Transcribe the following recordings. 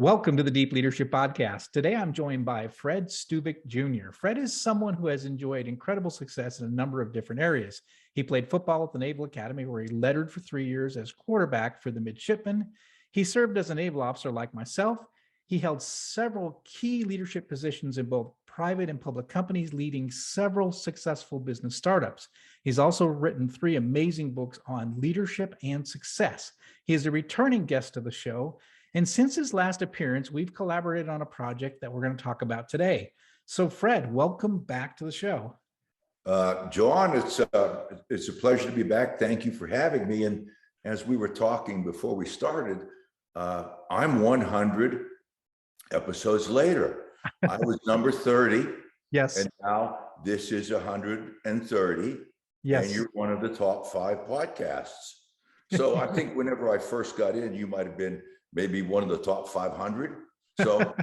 Welcome to the Deep Leadership Podcast. Today, I'm joined by Fred Stuvek Jr. Fred is someone who has enjoyed incredible success in a number of different areas. He played football at the Naval Academy, where he lettered for 3 years as quarterback for the Midshipman. He served as a Naval Officer like myself. He held several key leadership positions in both private and public companies, leading several successful business startups. He's also written 3 amazing books on leadership and success. He is a returning guest of the show. And since his last appearance, we've collaborated on a project that we're going to talk about today. So Fred, welcome back to the show. John, it's a pleasure to be back. Thank you for having me. And as we were talking before we started, I'm 100 episodes later. I was number 30. Yes. And now this is 130. Yes. And you're one of the top 5 podcasts. So I think whenever I first got in, you might have been maybe one of the top 500. So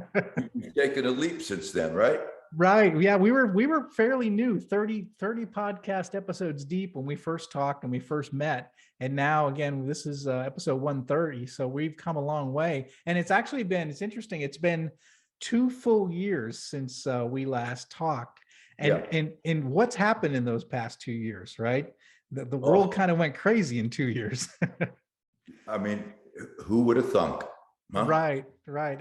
you've taken a leap since then, right? Right. Yeah, we were fairly new, 30 podcast episodes deep when we first talked and we first met. And now again, this is episode 130. So we've come a long way. And it's interesting. It's been 2 full years since we last talked. And what's happened in those past 2 years, right? The world kind of went crazy in 2 years. I mean, who would have thunk? Huh? Right.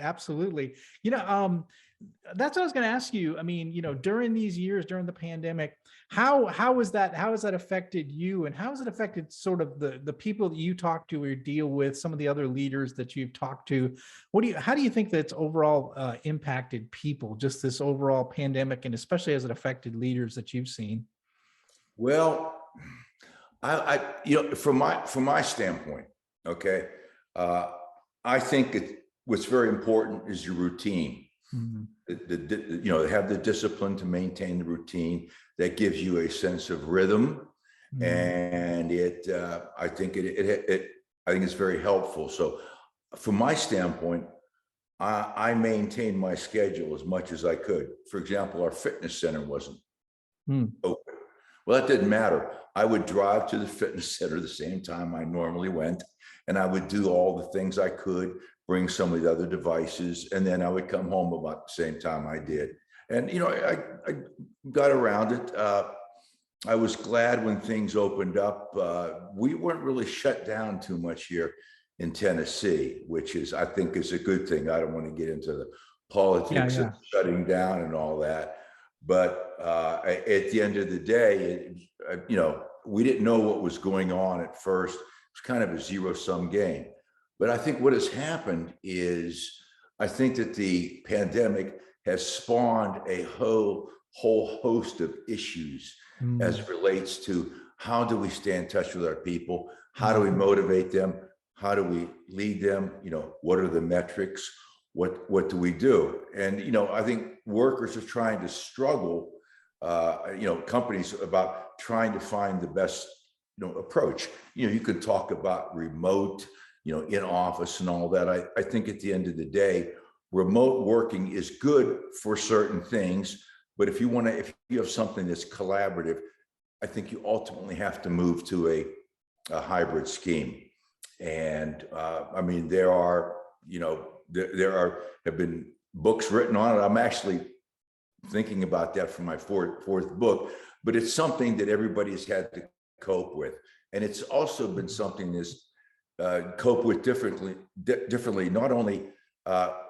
Absolutely. That's what I was going to ask you. I mean, during these years, during the pandemic, how has that affected you, and how has it affected sort of the people that you talk to or deal with, some of the other leaders that you've talked to? How do you think that's overall impacted people, just this overall pandemic, and especially as it affected leaders that you've seen? Well, from my standpoint, okay. I think what's very important is your routine. Mm-hmm. Have the discipline to maintain the routine that gives you a sense of rhythm, mm-hmm. and I think it's very helpful. So, from my standpoint, I maintained my schedule as much as I could. For example, our fitness center wasn't open. Well, that didn't matter. I would drive to the fitness center the same time I normally went, and I would do all the things I could, bring some of the other devices, and then I would come home about the same time I did. And, I got around it. I was glad when things opened up. We weren't really shut down too much here in Tennessee, which I think is a good thing. I don't want to get into the politics of shutting down and all that. But at the end of the day, we didn't know what was going on at first. It was kind of a zero-sum game. But I think what has happened is, I think that the pandemic has spawned a whole host of issues as it relates to how do we stay in touch with our people? How do we motivate them? How do we lead them? What are the metrics? What do we do? And, I think workers are trying to struggle, companies about trying to find the best, approach. You could talk about remote, in office and all that. I think at the end of the day, remote working is good for certain things, but if you have something that's collaborative, I think you ultimately have to move to a hybrid scheme. And there have been books written on it. I'm actually thinking about that for my fourth book, but it's something that everybody's had to cope with. And it's also been something that's cope with differently, not only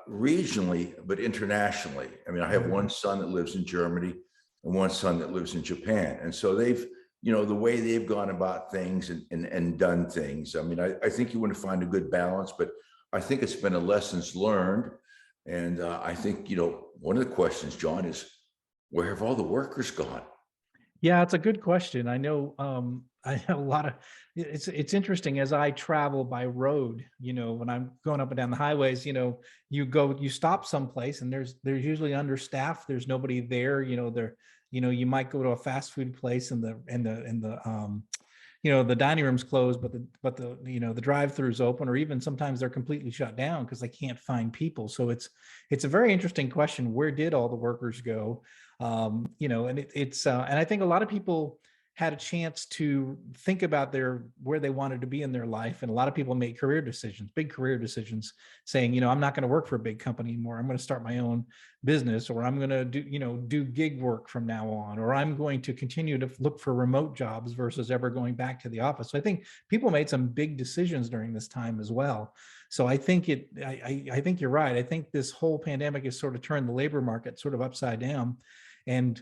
regionally, but internationally. I have one son that lives in Germany and one son that lives in Japan. And so they've, the way they've gone about things and done things. I think you want to find a good balance, but I think it's been a lessons learned. And I think, one of the questions, John, is where have all the workers gone? Yeah, it's a good question. I know I have a lot of, it's interesting as I travel by road, when I'm going up and down the highways, you stop someplace and there's usually understaffed. There's nobody there, you might go to a fast food place and the dining room's closed, but the drive-through's open, or even sometimes they're completely shut down because they can't find people. So it's a very interesting question. Where did all the workers go? And I think a lot of people had a chance to think about where they wanted to be in their life. And a lot of people make career decisions, big career decisions, saying, I'm not going to work for a big company anymore. I'm going to start my own business, or I'm going to do gig work from now on, or I'm going to continue to look for remote jobs versus ever going back to the office. So I think people made some big decisions during this time as well. So I think I think you're right. I think this whole pandemic has sort of turned the labor market sort of upside down. And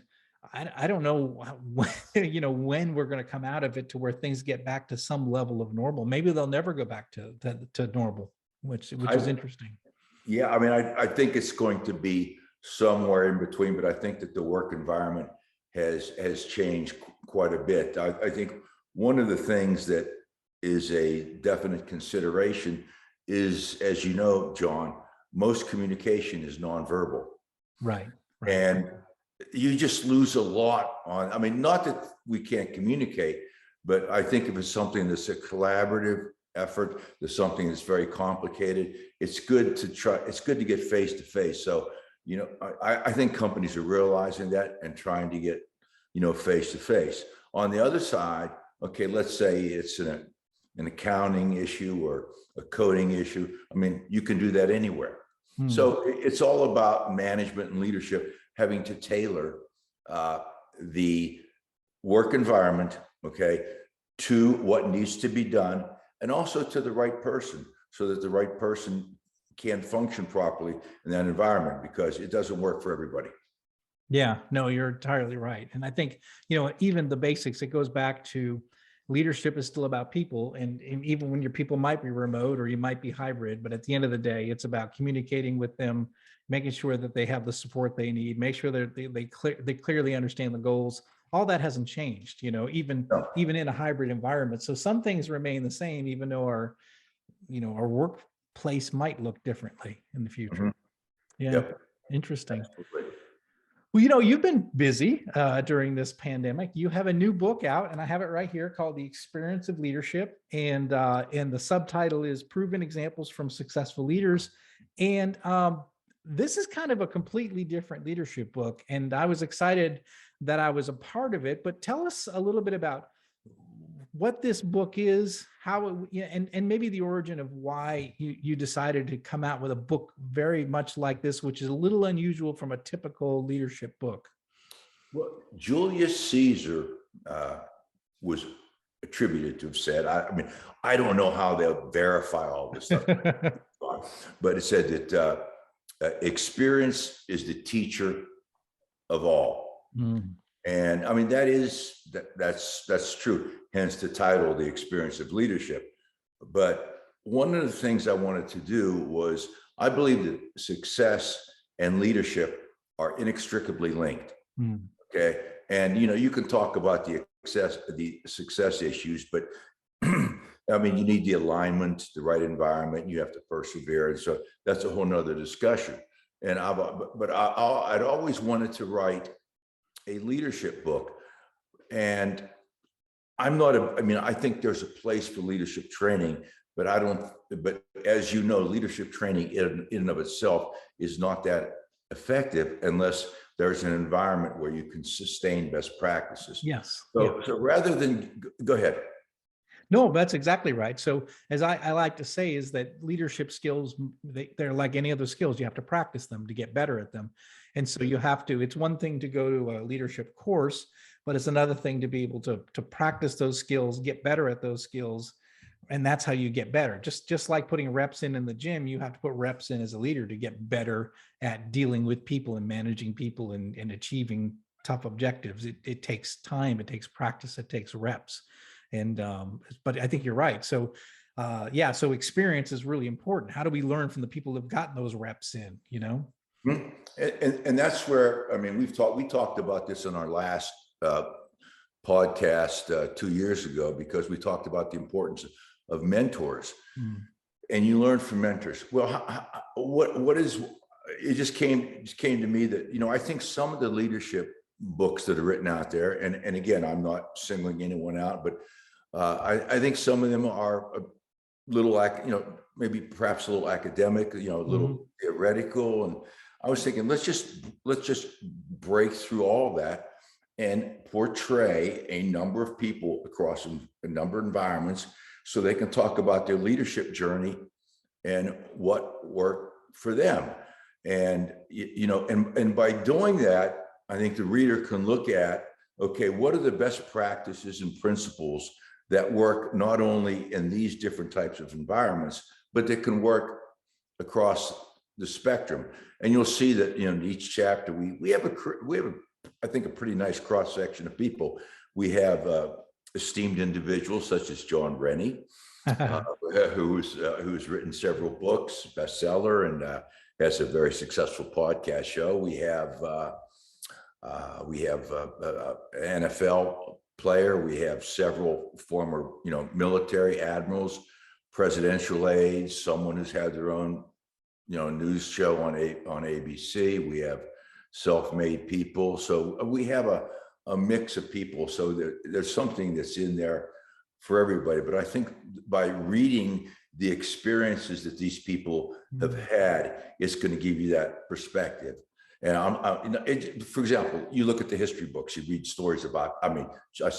I don't know when we're going to come out of it to where things get back to some level of normal. Maybe they'll never go back to normal, which is interesting. Yeah, I mean, I think it's going to be somewhere in between, but I think that the work environment has changed quite a bit. I think one of the things that is a definite consideration is, as you know, John, most communication is nonverbal. Right. And you just lose a lot on, I mean, not that we can't communicate, but I think if it's something that's a collaborative effort, there's something that's very complicated, it's good to get face to face. So, I think companies are realizing that and trying to get, face to face. On the other side, okay, let's say it's an accounting issue or a coding issue. I mean, you can do that anywhere. So it's all about management and leadership having to tailor the work environment, okay, to what needs to be done, and also to the right person, so that the right person can function properly in that environment, because it doesn't work for everybody. Yeah, no, you're entirely right. And I think, even the basics, it goes back to leadership is still about people. And even when your people might be remote or you might be hybrid, but at the end of the day, it's about communicating with them, making sure that they have the support they need, make sure that they clearly understand the goals. All that hasn't changed, even in a hybrid environment. So some things remain the same, even though our workplace might look differently in the future. Mm-hmm. Yeah. Yep. Interesting. Absolutely. Well, you've been busy during this pandemic. You have a new book out, and I have it right here, called The Experience of Leadership. And the subtitle is Proven Examples from Successful Leaders. And this is kind of a completely different leadership book. And I was excited that I was a part of it. But tell us a little bit about what this book is, how it, and maybe the origin of why you decided to come out with a book very much like this, which is a little unusual from a typical leadership book. Well, Julius Caesar was attributed to have said, I mean, I don't know how they'll verify all this stuff, but it said that experience is the teacher of all. And I mean, that's true. Hence the title, The Experience of Leadership. But one of the things I wanted to do was, I believe that success and leadership are inextricably linked. Okay. And, you can talk about the success issues, but I mean, you need the alignment, the right environment, you have to persevere. And so that's a whole nother discussion. And I'd always wanted to write a leadership book. And I think there's a place for leadership training, but as you know, leadership training in and of itself is not that effective unless there's an environment where you can sustain best practices. Yes. So rather than, go ahead. No, that's exactly right. So as I like to say is that leadership skills, they're like any other skills. You have to practice them to get better at them. And so it's one thing to go to a leadership course, but it's another thing to be able to practice those skills, get better at those skills. And that's how you get better. Just like putting reps in the gym, you have to put reps in as a leader to get better at dealing with people and managing people and achieving tough objectives. It takes time, it takes practice, it takes reps. And but I think you're right. So so experience is really important. How do we learn from the people who've gotten those reps in, And that's where, I mean, we talked about this in our last podcast 2 years ago, because we talked about the importance of mentors. And you learn from mentors. Well, it just came to me that, I think some of the leadership books that are written out there, and again, I'm not singling anyone out, but I think some of them are a little, maybe perhaps a little academic, a little theoretical. And I was thinking, let's just break through all that and portray a number of people across a number of environments so they can talk about their leadership journey and what worked for them. And, and by doing that, I think the reader can look at, okay, what are the best practices and principles that work not only in these different types of environments, but that can work across the spectrum. And you'll see that, in each chapter, we have I think, a pretty nice cross section of people. We have esteemed individuals such as John Rennie, who's written several books, bestseller, and has a very successful podcast show. We have an NFL player. We have several former, military admirals, presidential aides, someone who's had their own, news show on ABC. We have self-made people. So we have a mix of people. So there's something that's in there for everybody. But I think by reading the experiences that these people have had, it's going to give you that perspective. And for example, you look at the history books, you read stories about, I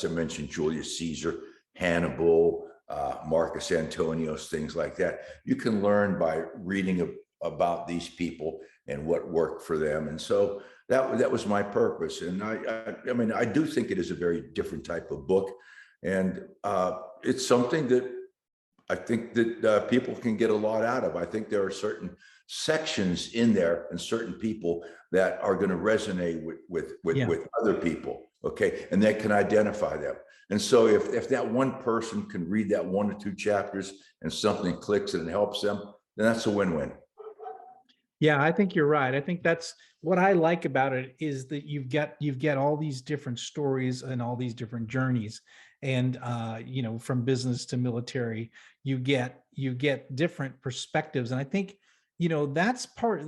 mentioned Julius Caesar, Hannibal, Marcus Antonius, things like that. You can learn by reading about these people and what worked for them. And so that was my purpose. And I do think it is a very different type of book. And it's something that I think that people can get a lot out of. I think there are certain sections in there and certain people that are going to resonate with other people. Okay. And they can identify them. And so if that one person can read that 1 or 2 chapters and something clicks and it helps them, then that's a win-win. Yeah, I think you're right. I think that's what I like about it, is that you've got all these different stories and all these different journeys. And from business to military, you get different perspectives. And I think, that's part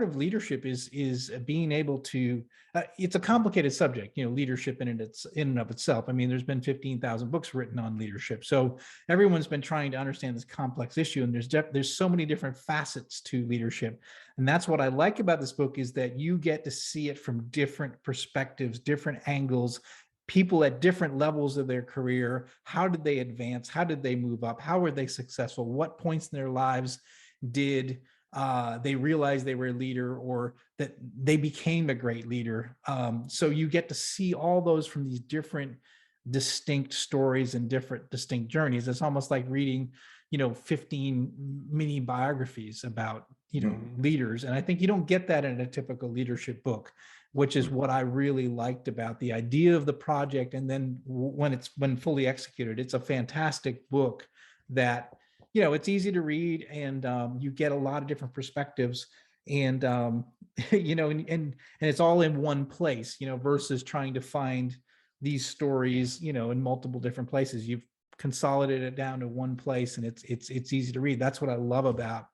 of leadership is being able to, it's a complicated subject, leadership in and of itself. I mean, there's been 15,000 books written on leadership. So everyone's been trying to understand this complex issue, and there's so many different facets to leadership. And that's what I like about this book, is that you get to see it from different perspectives, different angles, people at different levels of their career. How did they advance? How did they move up? How were they successful? What points in their lives did they realized they were a leader, or that they became a great leader? So you get to see all those from these different distinct stories and different distinct journeys. It's almost like reading, 15 mini biographies about, leaders. And I think you don't get that in a typical leadership book, which is what I really liked about the idea of the project. And then when fully executed, it's a fantastic book that, it's easy to read, and you get a lot of different perspectives, and and it's all in one place, versus trying to find these stories, in multiple different places. You've consolidated it down to one place, and it's easy to read. That's what I love about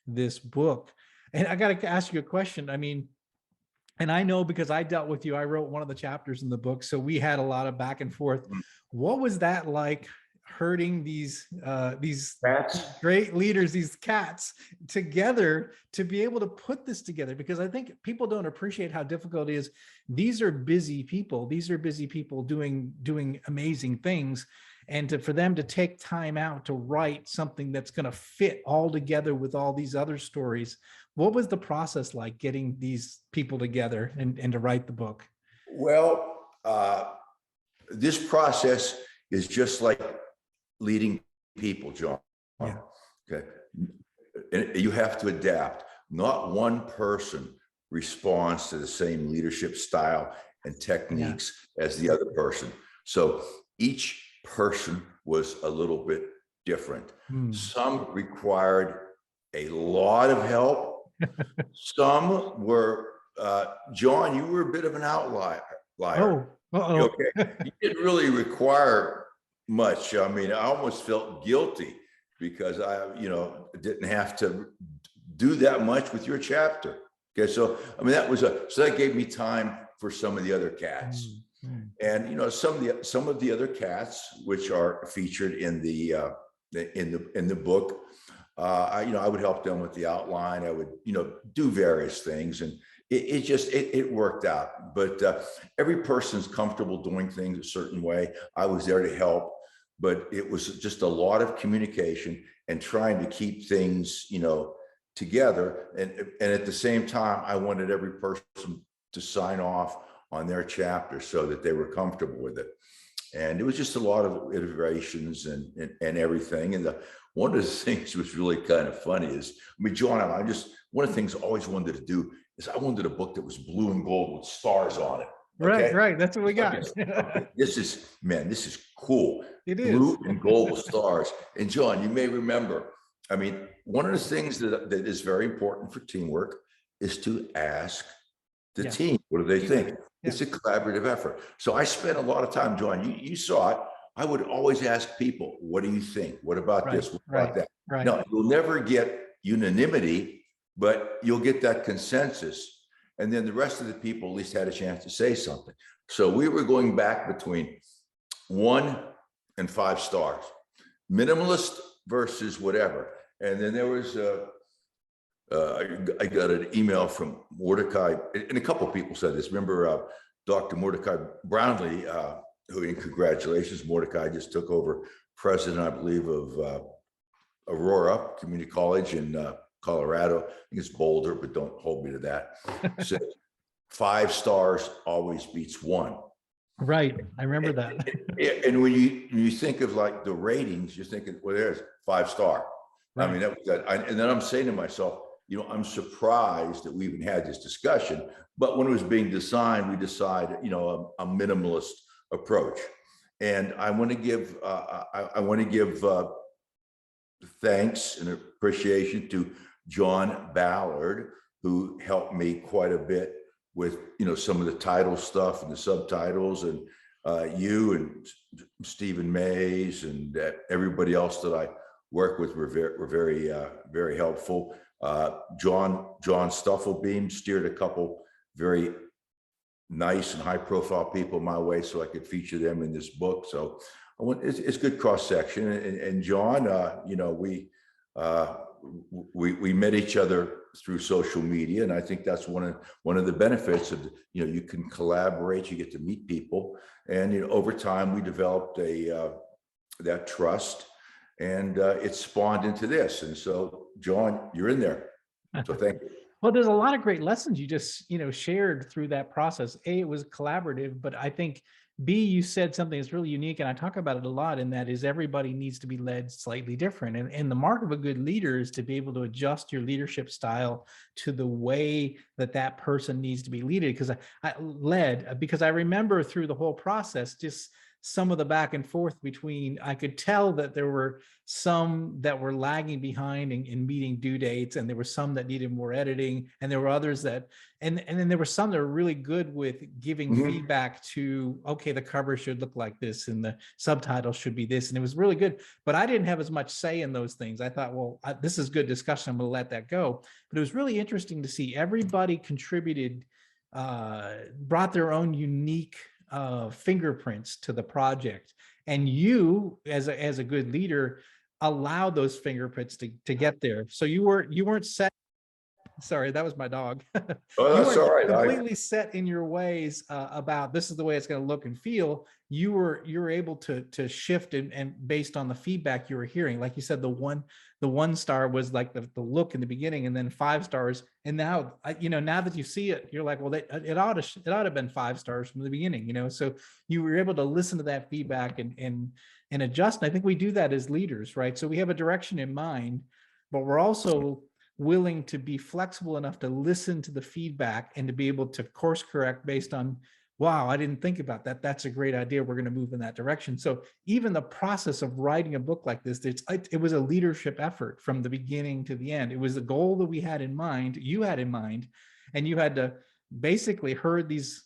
this book. And I got to ask you a question. I mean, and I know because I dealt with you, I wrote one of the chapters in the book, so we had a lot of back and forth. What was that like, herding these Cats? great leaders, these cats, together to be able to put this together? Because I think people don't appreciate how difficult it is. These are busy people. These are busy people doing amazing things. And for them to take time out to write something that's going to fit all together with all these other stories. What was the process like, getting these people together and to write the book? Well, this process is just like leading people, John. Yeah. Okay. And you have to adapt. Not one person responds to the same leadership style and techniques as the other person. So each person was a little bit different. Some required a lot of help. Some were, John, you were a bit of an outlier. Oh, okay. You didn't really require much. I mean, I almost felt guilty because I, didn't have to do that much with your chapter. Okay. So, I mean, so that gave me time for some of the other cats. And, some of the other cats, which are featured in the book, I would help them with the outline. I would, do various things. And it worked out. But every person's comfortable doing things a certain way. I was there to help, but it was just a lot of communication and trying to keep things, together. And at the same time, I wanted every person to sign off on their chapter so that they were comfortable with it. And it was just a lot of iterations and everything. And one of the things was really kind of funny is, John, one of the things I always wanted to do is I wanted a book that was blue and gold with stars on it. Okay? Right. That's what we got. This is cool. It is. Blue and gold with stars. And John, you may remember, one of the things that is very important for teamwork is to ask the team, what do they think? It's a collaborative effort. So I spent a lot of time, John, you saw it. I would always ask people, what do you think? What about this? What about that? Right. No, you'll never get unanimity, but you'll get that consensus. And then the rest of the people at least had a chance to say something. So we were going back between 1 and 5 stars, minimalist versus whatever. And then there was I got an email from Mordecai, and a couple of people said this. Remember Dr. Mordecai Brownlee, who, in congratulations, Mordecai just took over president, I believe, of Aurora Community College in Colorado. I think it's Boulder, but don't hold me to that. So 5 stars always beats 1. Right. I remember that. And when you think of like the ratings, you're thinking, well, there's 5-star. Right. That was that. And then I'm saying to myself, I'm surprised that we even had this discussion, but when it was being designed, we decided, a minimalist approach. And I want to give, thanks and appreciation to John Ballard, who helped me quite a bit with, some of the title stuff and the subtitles, and you and Stephen Mays and everybody else that I work with were very helpful. John Stufflebeam steered a couple very nice and high profile people my way so I could feature them in this book. So it's good cross section. And John, we met each other through social media, and I think that's one of the benefits of you can collaborate, you get to meet people, and over time we developed that trust. And it spawned into this. And so, John, you're in there. So thank you. Well, there's a lot of great lessons you just, shared through that process. A, it was collaborative, but I think B, you said something that's really unique, and I talk about it a lot, and that is everybody needs to be led slightly different. And the mark of a good leader is to be able to adjust your leadership style to the way that person needs to be led. Because I remember through the whole process, just some of the back and forth between, I could tell that there were some that were lagging behind in meeting due dates, and there were some that needed more editing, and there were others that, and then there were some that were really good with giving feedback to, okay, the cover should look like this and the subtitle should be this, and it was really good. But I didn't have as much say in those things. I thought, well, this is good discussion, I'm going to let that go. But it was really interesting to see everybody contributed, brought their own unique fingerprints to the project, and you as a good leader allowed those fingerprints to get there. So you weren't set. Sorry, that was my dog. Oh, that's all right. Completely set in your ways about this is the way it's going to look and feel. You were able to shift and based on the feedback you were hearing. Like you said, the one star was like the look in the beginning, and then 5 stars. And now, now that you see it, you're like, well, it ought to have been 5 stars from the beginning, So you were able to listen to that feedback and adjust. And I think we do that as leaders, right? So we have a direction in mind, but we're also willing to be flexible enough to listen to the feedback and to be able to course correct based on, wow, I didn't think about that. That's a great idea. We're going to move in that direction. So even the process of writing a book like this, it was a leadership effort from the beginning to the end. It was a goal that we had in mind, you had in mind, and you had to basically herd these,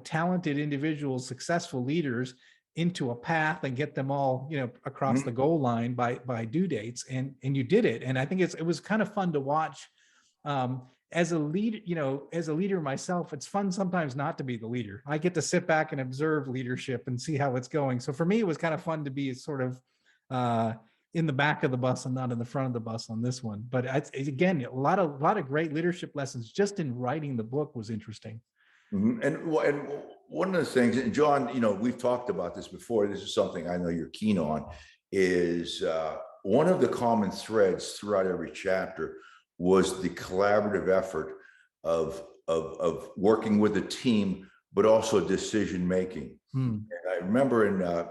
talented individuals, successful leaders into a path and get them all, across the goal line by due dates. And you did it. And I think it was kind of fun to watch. As a leader myself, it's fun sometimes not to be the leader. I get to sit back and observe leadership and see how it's going. So for me, it was kind of fun to be sort of in the back of the bus and not in the front of the bus on this one. But again, a lot of great leadership lessons just in writing the book was interesting. And one of the things, and John, we've talked about this before. This is something I know you're keen on. Is one of the common threads throughout every chapter was the collaborative effort of working with a team, but also decision making. And I remember in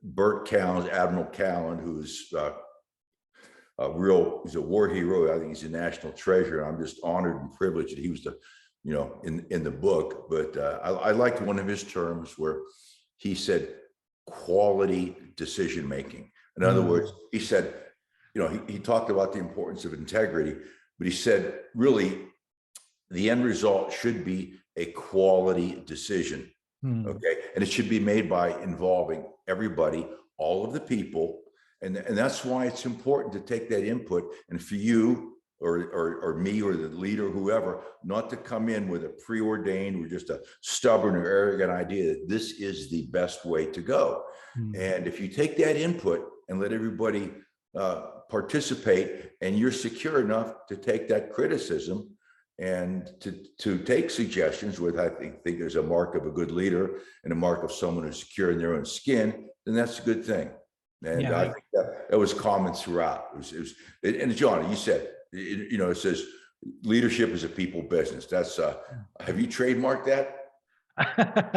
Bert Callan, Admiral Callan, who's he's a war hero. I think he's a national treasure. I'm just honored and privileged that he was the, in the book. But I liked one of his terms where he said quality decision making. In other words, he said, he talked about the importance of integrity, but he said, really, the end result should be a quality decision. Okay. And it should be made by involving everybody, all of the people. And that's why it's important to take that input, and for you or me or the leader, whoever, not to come in with a preordained or just a stubborn or arrogant idea that this is the best way to go. And if you take that input and let everybody participate, and you're secure enough to take that criticism and to take suggestions, with I think there's a mark of a good leader and a mark of someone who's secure in their own skin, then that's a good thing. And I think that was common throughout. And John, you said, it says leadership is a people business. That's have you trademarked that?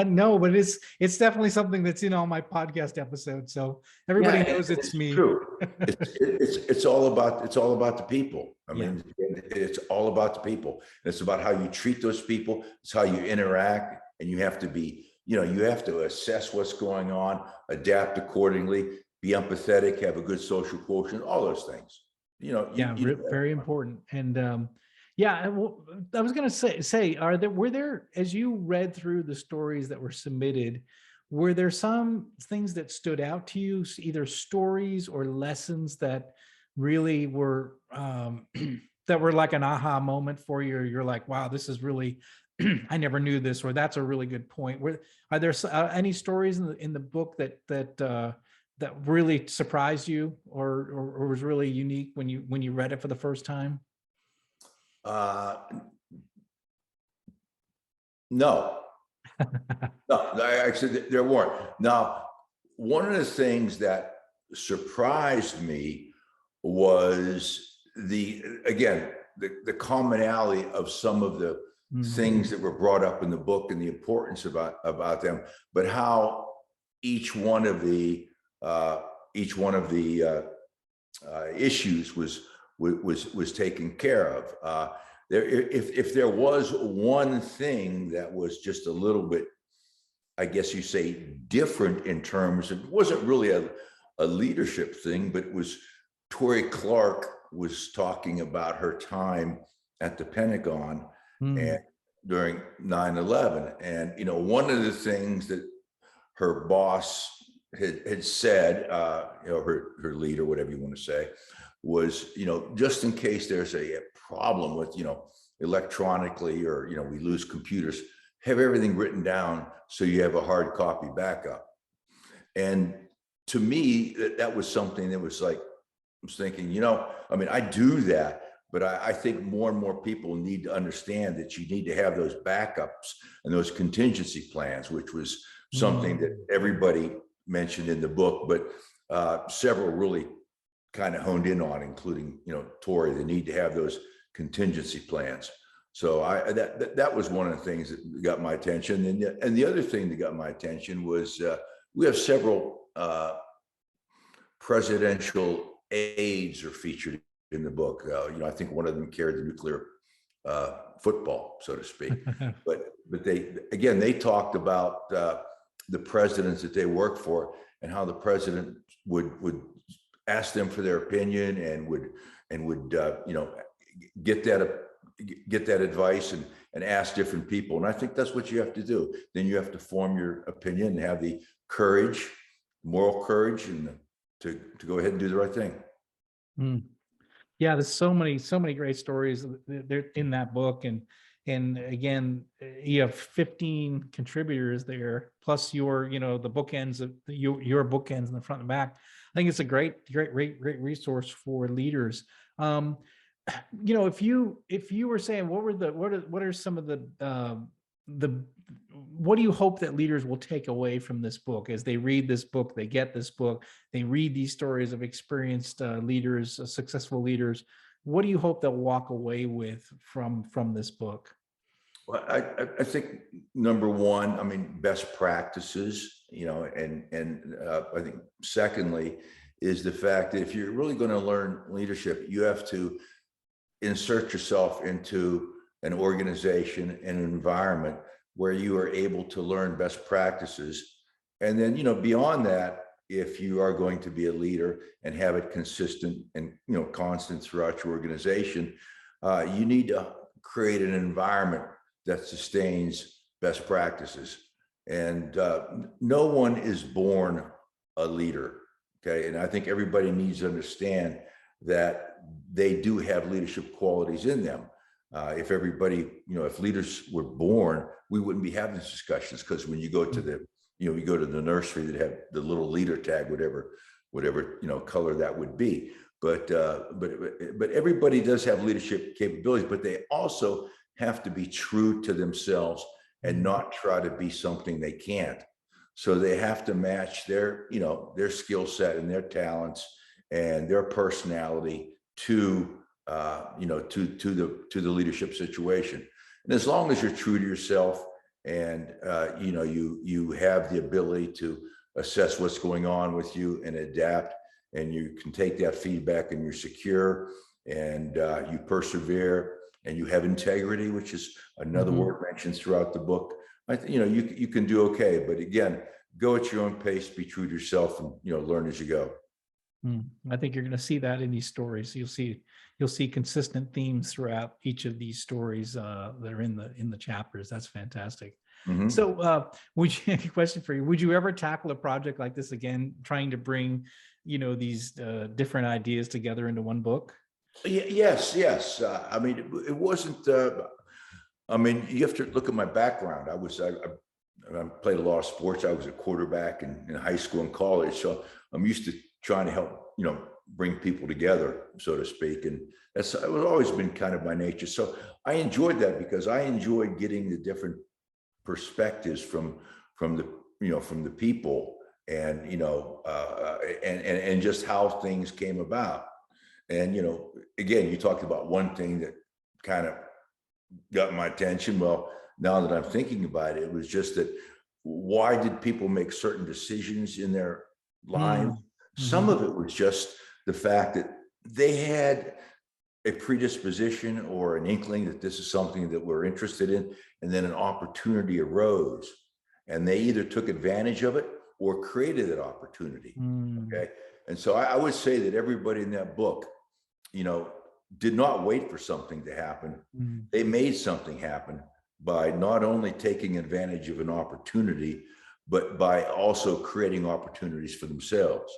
No, but it's definitely something that's in all my podcast episodes, so everybody knows it's me. True. It's all about the people. I mean, it's all about the people. It's about how you treat those people. It's how you interact, and you have to be, you have to assess what's going on, adapt accordingly, be empathetic, have a good social quotient, all those things. Very important. And I was going to say, were there, as you read through the stories that were submitted, were there some things that stood out to you, either stories or lessons that really were, that were like an aha moment for you? You're like, wow, this is really, I never knew this, or that's a really good point. Are there any stories in the book that really surprised you, or was really unique when you read it for the first time? No, actually there weren't. Now, one of the things that surprised me was the commonality of some of the things that were brought up in the book and the importance about them, but how each one of the issues was taken care of. If there was one thing that was just a little bit, I guess you say, different in terms of, it wasn't really a leadership thing, but it was Tori Clark was talking about her time at the Pentagon and during 9/11. And, one of the things that her boss had said, her leader, whatever you want to say, was, just in case there's a problem with, electronically, or, we lose computers, have everything written down so you have a hard copy backup. And to me, that was something that was like, I was thinking, I do that, but I think more and more people need to understand that you need to have those backups and those contingency plans, which was something that everybody mentioned in the book, but several really kind of honed in on, including, Tori, the need to have those contingency plans. So that was one of the things that got my attention. And the other thing that got my attention was we have several presidential aides are featured in the book. I think one of them carried the nuclear football, so to speak. but they talked about the presidents that they work for, and how the president would ask them for their opinion and would get that advice and ask different people. And I think that's what you have to do. Then you have to form your opinion and have the courage, moral courage, and to go ahead and do the right thing. Yeah, there's so many great stories there in that book, and And again, you have 15 contributors there, plus your, the bookends of your bookends in the front and back. I think it's a great resource for leaders. If you were saying, what are some of the what do you hope that leaders will take away from this book as they read this book, they get this book, they read these stories of experienced leaders, successful leaders? What do you hope they'll walk away with from this book? Well, I think number one, I mean, best practices, and I think secondly is the fact that if you're really going to learn leadership, you have to insert yourself into an organization and an environment where you are able to learn best practices. And then, beyond that, if you are going to be a leader and have it consistent and, constant throughout your organization, you need to create an environment that sustains best practices. And no one is born a leader. Okay. And I think everybody needs to understand that they do have leadership qualities in them. If everybody, if leaders were born, we wouldn't be having these discussions, because when you go to the, you go to the nursery that have the little leader tag, whatever, color that would be. But everybody does have leadership capabilities, but they also have to be true to themselves and not try to be something they can't. So they have to match their, their skill set and their talents and their personality to, to the leadership situation. And as long as you're true to yourself and, you have the ability to assess what's going on with you and adapt, and you can take that feedback, and you're secure, and you persevere, and you have integrity, which is another word mentioned throughout the book, I think, you can do okay. But again, go at your own pace, be true to yourself, and, learn as you go. I think you're going to see that in these stories. You'll see consistent themes throughout each of these stories that are in the chapters. That's fantastic. So question for you, would you ever tackle a project like this again, trying to bring, these different ideas together into one book? Yes. I mean, it wasn't, I mean, you have to look at my background. I played a lot of sports. I was a quarterback in high school and college. So I'm used to trying to help, bring people together, so to speak. And it was always been kind of my nature. So I enjoyed that, because I enjoyed getting the different perspectives from the people, and, and just how things came about. And, again, you talked about one thing that kind of got my attention. Well, now that I'm thinking about it, it was just that, why did people make certain decisions in their lives? Some of it was just the fact that they had a predisposition or an inkling that this is something that we're interested in, and then an opportunity arose, and they either took advantage of it or created that opportunity. Okay. And so I would say that everybody in that book, did not wait for something to happen. They made something happen by not only taking advantage of an opportunity, but by also creating opportunities for themselves.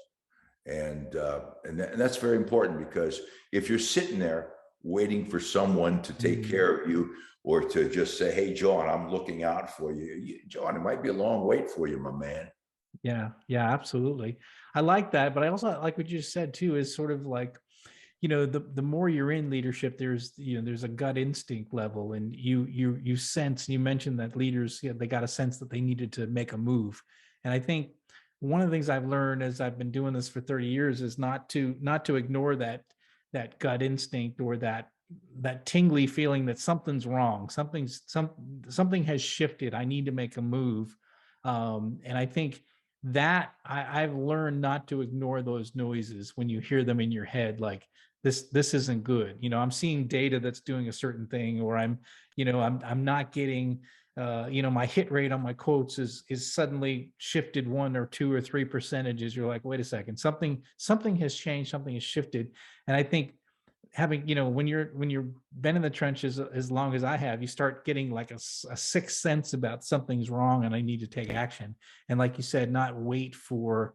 And that's very important, because if you're sitting there waiting for someone to take care of you, or to just say, "Hey, John, I'm looking out for you," John, it might be a long wait for you, my man. Yeah, absolutely. I like that, but I also like what you just said too, is sort of like, the more you're in leadership, there's a gut instinct level, and you sense. You mentioned that leaders, they got a sense that they needed to make a move, and I think one of the things I've learned as I've been doing this for 30 years is not to ignore that gut instinct, or that tingly feeling that something's wrong, something has shifted. I need to make a move, and I think that I've learned not to ignore those noises when you hear them in your head, like this isn't good. I'm seeing data that's doing a certain thing, or I'm not getting, my hit rate on my quotes is suddenly shifted 1 or 2 or 3 percentages. You're like, wait a second, something has changed, something has shifted. And I think having, when you're been in the trenches as long as I have, you start getting like a sixth sense about something's wrong and I need to take action. And like you said, not wait for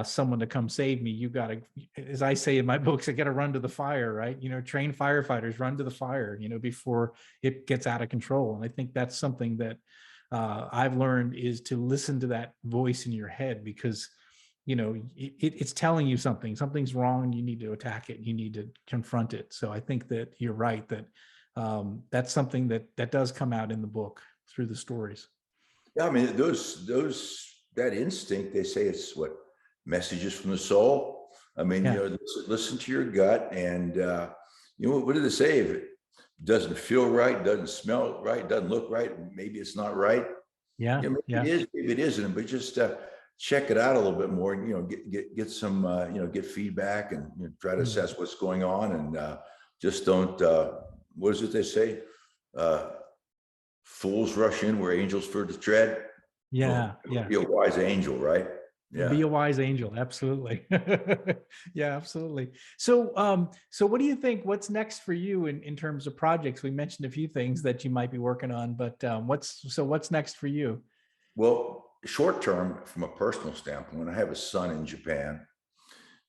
someone to come save me, you got to, as I say in my books, I got to run to the fire, right? Train firefighters, run to the fire, before it gets out of control. And I think that's something that I've learned, is to listen to that voice in your head, because it's telling you something's wrong, and you need to attack it, and you need to confront it. So I think that you're right, that that's something that does come out in the book through the stories. Yeah, I mean, that instinct, they say it's what, messages from the soul. I mean, Yeah. listen to your gut, and what do they say? If it doesn't feel right, doesn't smell right, doesn't look right, maybe it's not right. Yeah. Maybe it is, maybe it isn't, but just check it out a little bit more, and get some get feedback, and try to assess what's going on, and just don't what is it they say? Fools rush in where angels fear to tread. Yeah. Be a wise angel, right? Yeah. Be a wise angel. Absolutely. Yeah, absolutely. So, so what do you think, what's next for you in terms of projects? We mentioned a few things that you might be working on, but what's next for you? Well, short term, from a personal standpoint, I have a son in Japan,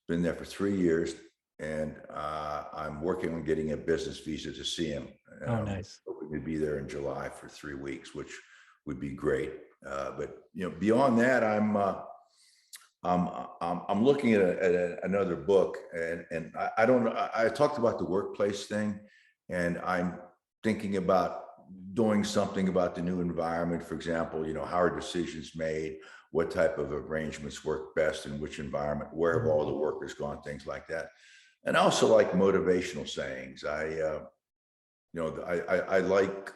been there for 3 years, and I'm working on getting a business visa to see him. Oh, nice. Hoping to be there in July for 3 weeks, which would be great. But beyond that, I'm looking at another book, and I don't know. I talked about the workplace thing, and I'm thinking about doing something about the new environment. For example, how are decisions made, what type of arrangements work best in which environment, where have all the workers gone, things like that. And I also like motivational sayings. I like,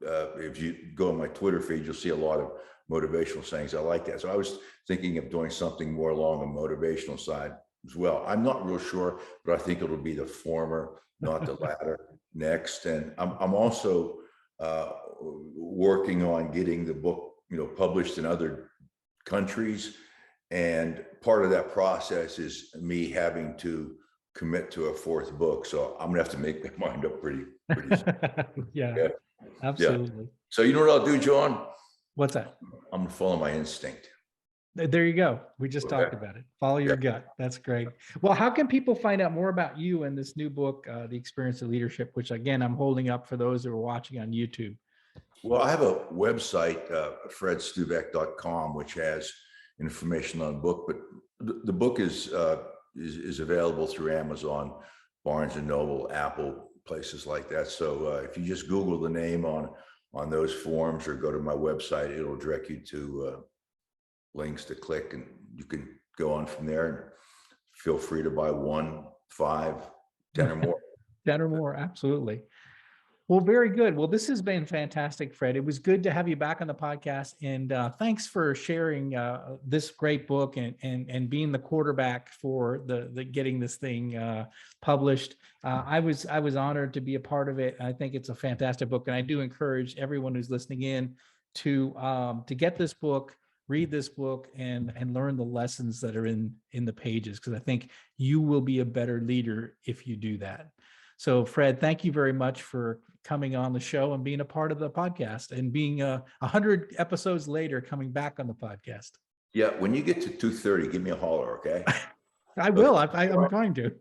if you go on my Twitter feed, you'll see a lot of motivational sayings. I like that. So I was thinking of doing something more along the motivational side as well. I'm not real sure, but I think it'll be the former, not the latter, next. And I'm also working on getting the book, published in other countries. And part of that process is me having to commit to a 4th book. So I'm gonna have to make my mind up pretty soon. Yeah, absolutely. Yeah. So you know what I'll do, John? What's that? I'm gonna follow my instinct. There you go. We just talked about it. Follow your gut. That's great. Well, how can people find out more about you and this new book, The Experience of Leadership, which again, I'm holding up for those who are watching on YouTube? Well, I have a website, fredstuvek.com, which has information on the book, but the book is available through Amazon, Barnes and Noble, Apple, places like that. So if you just Google the name on those forums, or go to my website, it'll direct you to links to click, and you can go on from there, and feel free to buy 1, 5, 10 or more. 10 or more. Absolutely. Well, very good. Well, this has been fantastic, Fred. It was good to have you back on the podcast, and thanks for sharing this great book and being the quarterback for the getting this thing published. I was honored to be a part of it. I think it's a fantastic book, and I do encourage everyone who's listening in to get this book, read this book, and learn the lessons that are in the pages, because I think you will be a better leader if you do that. So, Fred, thank you very much for coming on the show and being a part of the podcast, and being 100 episodes later, coming back on the podcast. Yeah, when you get to 230, give me a holler, okay? I will. I'm going to.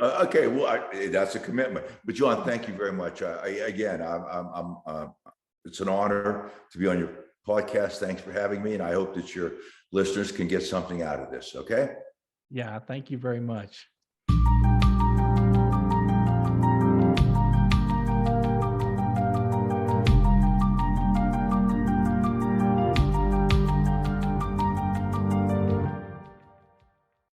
Okay, well, that's a commitment. But John, thank you very much. It's an honor to be on your podcast. Thanks for having me, and I hope that your listeners can get something out of this. Okay. Yeah. Thank you very much.